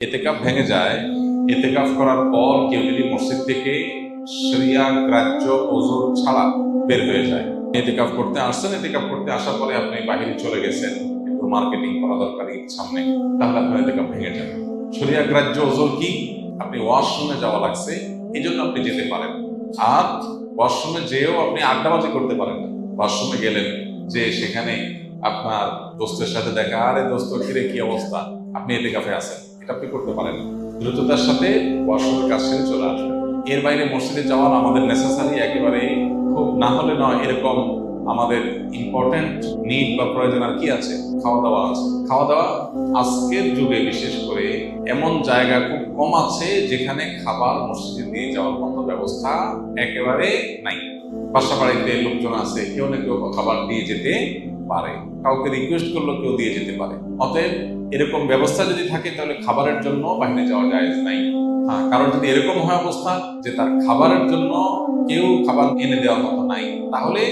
এতেকাফ ভেঙে যায়। এতেকাফ করার পর কেউ যদি মসজিদ থেকে শরিয়া গ্রাহ্য ওযর ছাড়া বের হয়ে যায়, এতেকাফ করতে আসছেন, এতেকাফ করতে আসার পরে আপনি বাহিরে চলে গেছেন, একটু মার্কেটিং করা দরকার সামনে, তাহলে আপনার এতেকাফ ভেঙে যাবে। শরিয়া গ্রাহ্য ওযর কি? আপনি ওয়াশরুমে যাওয়া লাগছে, এই জন্য আপনি যেতে পারেন। আর ওয়াশরুমে যেও আপনি আড্ডাবাজি করতে পারেন না। ওয়াশরুমে গেলেন, যে সেখানে আপনার দোস্তের সাথে দেখা, আরে দোস্ত কিরে কি অবস্থা, আপনি এতেকাফে আছেন, এটা আপনি করতে পারেন। দ্রুততার সাথে ওয়াশরুমের কাজ ছেড়ে চলে আসবেন। এর বাইরে মসজিদে যাওয়ার আমাদের নেসেসারি একেবারে খুব না হলে নয়, এরকম আমাদের ইম্পর্টেন্ট নিড বা প্রয়োজন আর কি আছে? খাওয়া দাওয়া আছে। খাওয়া দাওয়া আজকের যুগে বিশেষ করে এমন জায়গা খুব কম আছে যেখানে খাবার মসজিদে দিয়ে যাওয়ার মতো ব্যবস্থা একেবারে নাই। বাসা বাড়িতে লোকজন আছে, কেউ না কেউ খাবার দিয়ে যেতে পারে, কাউকে রিকোয়েস্ট করলো কেউ দিয়ে যেতে পারে। অতএব এরকম ব্যবস্থা যদি থাকে তাহলে খাবারের জন্য বাইরে যাওয়া জায়েজ নাই। হ্যাঁ, কারণ যদি এরকম হয় অবস্থা যে তার খাবারের জন্য কেউ খাবার এনে দেওয়ার মতো নাই, তাহলে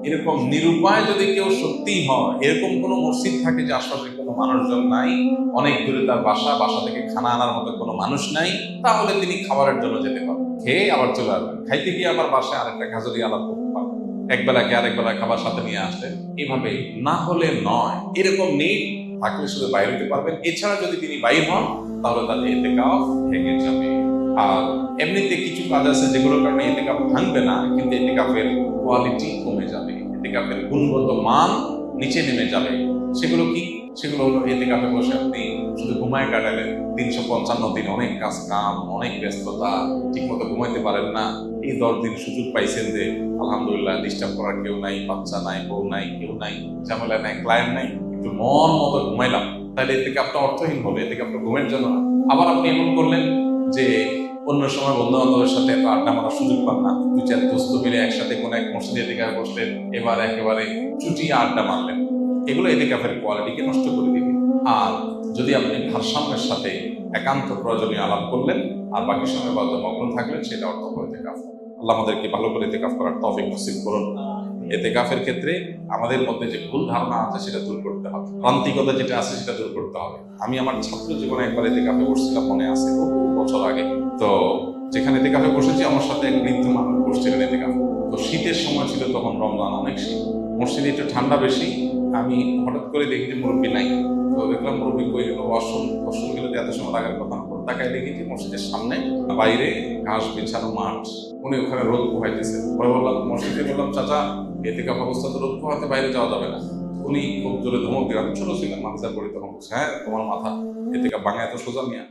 এরকম নিরুপায় যদি কেউ সত্যিই হয়, এরকম কোনো মসজিদ থাকে যে আশপাশে কোনো মানুষজন নাই, অনেক দূরে তার বাসা থেকে খানা আনার মতো কোনো মানুষ নাই, তাহলে তিনি খাবারের জন্য যেতে পারেন, খেয়ে আবার চলে আসবেন। খাইতে গিয়ে আবার বাসায় আরেকটা খাজুরি আলাপ করতে পারেন, একবেলাকে আরেকবেলা খাবার সাথে নিয়ে আসলেন। এইভাবে না হলে নয়, এরকম নিড থাকলে শুধু বাইরে হতে পারবেন। এছাড়া যদি তিনি বাইর হন তাহলে তার এতেকাফ ভেঙে যাবে। আর এমনিতে কিছু কাজ আছে যেগুলোর কারণে এতেকাফ ভাঙবে না, কিন্তু এতেকাফের কোয়ালিটি কমে যাবে, এতেকাফের গুণগত মান নিচে নেমে যাবে। সেগুলো কি? সেগুলো হলো এতেকাফে বসে আপনি শুধু ঘুমায় কাটালেন 355 দিন, অনেক কাজ কাম, অনেক ব্যস্ততা, ঠিক মতো ঘুমাইতে পারেন না। এই 10 দিন সুযোগ পাইছেন যে আলহামদুলিল্লাহ ডিস্টার্ব করার কেউ নাই, বাচ্চা নাই, বউ নাই, কেউ নাই, ঝামেলা নাই, ক্লায়েন্ট নাই, একটু মন মতো ঘুমাইলাম, তাহলে এতেকাফটা অর্থহীন হবে, এতেকাফটা ঘুমের জন্য না। আবার আপনি এমন করলেন যে অন্য সময় বন্ধু বান্ধবের সাথে এত আড্ডা মারার সুযোগ পান না, 2-4 দোস্ত মিলে একসাথে কোনো এক মসজিদে এতেকাফে বসলেন, এবার একেবারে চুটিয়ে আড্ডা মারলেন, এগুলো এতেকাফের কোয়ালিটিকে নষ্ট করে দিবে। আর যদি আপনি ভারসাম্যের সাথে একান্ত প্রয়োজনীয় আলাপ করলেন আর বাকি সময় বাদ মগ্ন থাকলেন, সেটা অর্থ এতেকাফ। আল্লাহ আমাদেরকে ভালো করে এতেকাফ করার তৌফিক নসিব করুন। এতেকাফের ক্ষেত্রে আমাদের মধ্যে যে ভুল ধারণা আছে সেটা দূর করতে হবে, প্রান্তিকতা যেটা আছে সেটা দূর করতে হবে। আমি আমার ছাত্র জীবনে একবার এতেকাফে বসছিলাম, মনে আছে, বহু বছর আগে। তো যেখানে এতেকাফে বসেছি, আমার সাথে এক বৃদ্ধ মানুষ বসছিলেন এতেকাফে। তো শীতের সময় ছিল তখন, রমজান, অনেক শীত, মসজিদে একটু ঠান্ডা বেশি। আমি হঠাৎ করে দেখি যে মুরব্বী নাই। তো দেখলাম মুরব্বী কই গেল, ওয়াশরুম গেলে এত সময় লাগার কথা না। তাকায় দেখি যে মসজিদের সামনে বাইরে ঘাস বিছানো মাঠ, উনি ওখানে রোদ পোহাইতেছে। পরে বললাম, মসজিদে বললাম, চাচা এতেকাফ অবস্থা তো রোদ পোহাতে বাইরে যাওয়া যাবে না। উনি খুব জোরে ধমক দিলেন, ছোট ছিলেন, মাথা পড়ে, তখন বলছে, হ্যাঁ তোমার মাথা এতেকাফ ভাঙা এত সোজা মিয়া।